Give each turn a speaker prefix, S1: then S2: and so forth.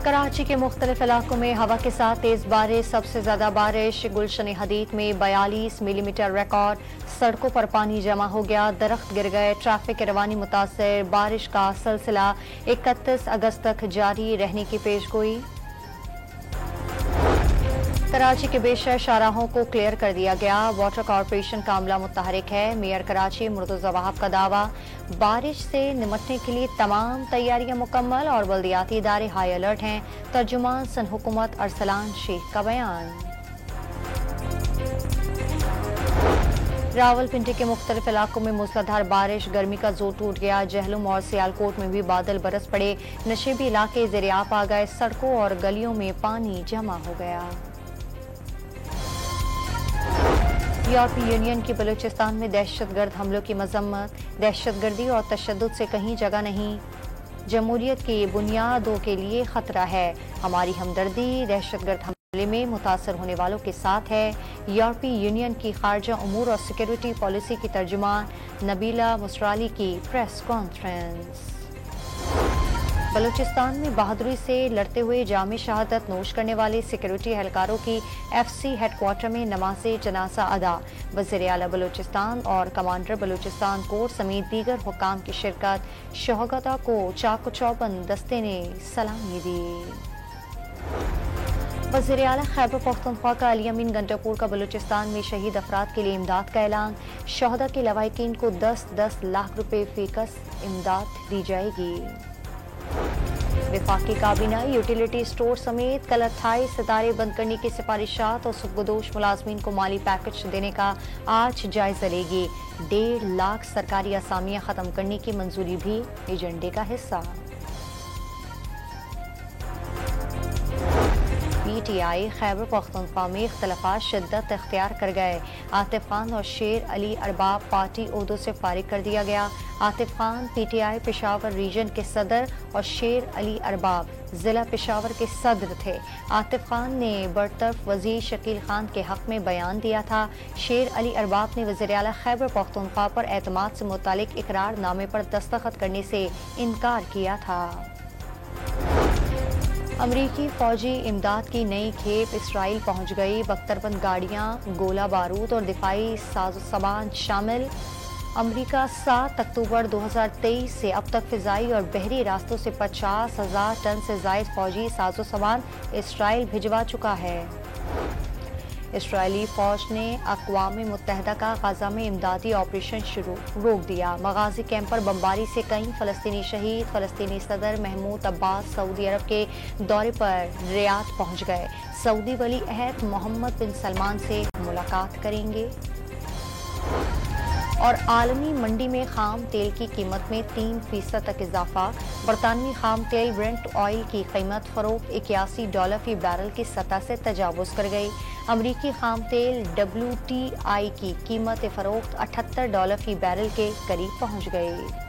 S1: कराची के मुख्तलिफ इलाकों में हवा के साथ तेज बारिश। सबसे ज्यादा बारिश गुलशन हदीद में 42 मिलीमीटर रिकॉर्ड। सड़कों पर पानी जमा हो गया, दरख्त गिर गए, ट्रैफिक की रवानी मुतासर। बारिश का सिलसिला 31 अगस्त तक जारी रहने की पेशगोई। कराची के बेशर शाहराहों को क्लियर कर दिया गया। वाटर कॉरपोरेशन का अमला मुतहरिक है। मेयर कराची मुर्तजा वहाब का दावा, बारिश से निमटने के लिए तमाम तैयारियां मुकम्मल और बल्दियाती इदारे हाई अलर्ट हैं। तर्जुमान सन हुकूमत अरसलान शेख का बयान। रावलपिंडी के मुख्तलिफ इलाकों में मूसलाधार बारिश, गर्मी का जोर टूट गया। जहलुम और सियालकोट में भी बादल बरस पड़े। नशेबी इलाके ज़ेर-ए-आब आ गए। सड़कों और गलियों में पानी जमा हो गया। यूरोपीय यूनियन की बलूचिस्तान में दहशतगर्द हमलों की मजम्मत। दहशतगर्दी और तशद्दुद से कहीं जगह नहीं, जमहूरियत की बुनियादों के लिए खतरा है। हमारी हमदर्दी दहशतगर्द हमले में मुतासर होने वालों के साथ है। यूरोपीय यूनियन की खारजा उमूर और सिक्योरिटी पॉलिसी की तर्जुमान नबीला मुसराली की प्रेस कॉन्फ्रेंस। बलूचिस्तान में बहादुरी से लड़ते हुए जामे शहादत नोश करने वाले सिक्योरिटी एहलकारों की FC हेडक्वार्टर में नमाज़े जनाजा अदा। वज़ीर आला बलूचिस्तान और कमांडर बलूचिस्तान कोर समेत दीगर हुक्काम की शिरकत। शहादत को चाक चौबंद दस्ते ने सलामी दी। वज़ीर आला खैबर पख्तूनख्वा का अली अमीन गंडापुर का बलूचिस्तान में शहीद अफराद के लिए इमदाद का ऐलान। शहादा के लवाहिकीन को 10-10 लाख रुपए फीकस इमदाद दी जाएगी। वफाकी काबीना यूटिलिटी स्टोर समेत कल 28 इदारे बंद करने की सिफारिशात और सुबगदोश मुलाजमीन को माली पैकेज देने का आज जायजा लेगी। 1.5 लाख सरकारी असामियां खत्म करने की मंजूरी भी एजेंडे का हिस्सा। PTI खैबर पख्तूनख्वा में इख्तलाफात शिद्दत इख्तियार कर गए। आतिफ खान और शेर अली अरबाब पार्टी ओहदों से फारिग कर दिया गया। आतिफ खान PTI पेशावर रीजन के सदर और शेर अली अरबाब जिला पेशावर के सदर थे। आतिफ खान ने बरतरफ वजीर शकील खान के हक में बयान दिया था। शेर अली अरबाब ने वज़ीर आला खैबर पख्तूनख्वा पर एतमाद से मुतालिक इकरारनामे पर दस्तखत करने से इनकार किया था। अमरीकी फौजी इमदाद की नई खेप इसराइल पहुंच गई। बख्तरबंद गाड़ियां, गोला बारूद और दिफाई साजो-सामान शामिल। अमरीका 7 अक्टूबर 2023 से अब तक फिजाई और बहरी रास्तों से 50,000 टन से जायद फौजी साजो सामान इसराइल भिजवा चुका है। इसराइली फौज ने अक़वाम मुत्तहिदा का गाजा में इमदादी ऑपरेशन रोक दिया। मगाजी कैंप पर बमबारी से कई फ़लस्तीनी शहीद। फ़लस्तीनी सदर महमूद अब्बास सऊदी अरब के दौरे पर रियाद पहुंच गए। सऊदी वली अहद मोहम्मद बिन सलमान से मुलाकात करेंगे। और आलमी मंडी में खाम तेल की कीमत में 3% तक इजाफा। बरतानवी खाम तेल ब्रेंट ऑयल की कीमत फरोख्त $81 फी बैरल की सतह से तजावुज़ कर गई। अमरीकी खाम तेल WTI की कीमत फरोख्त $78 फी बैरल के करीब पहुंच गई।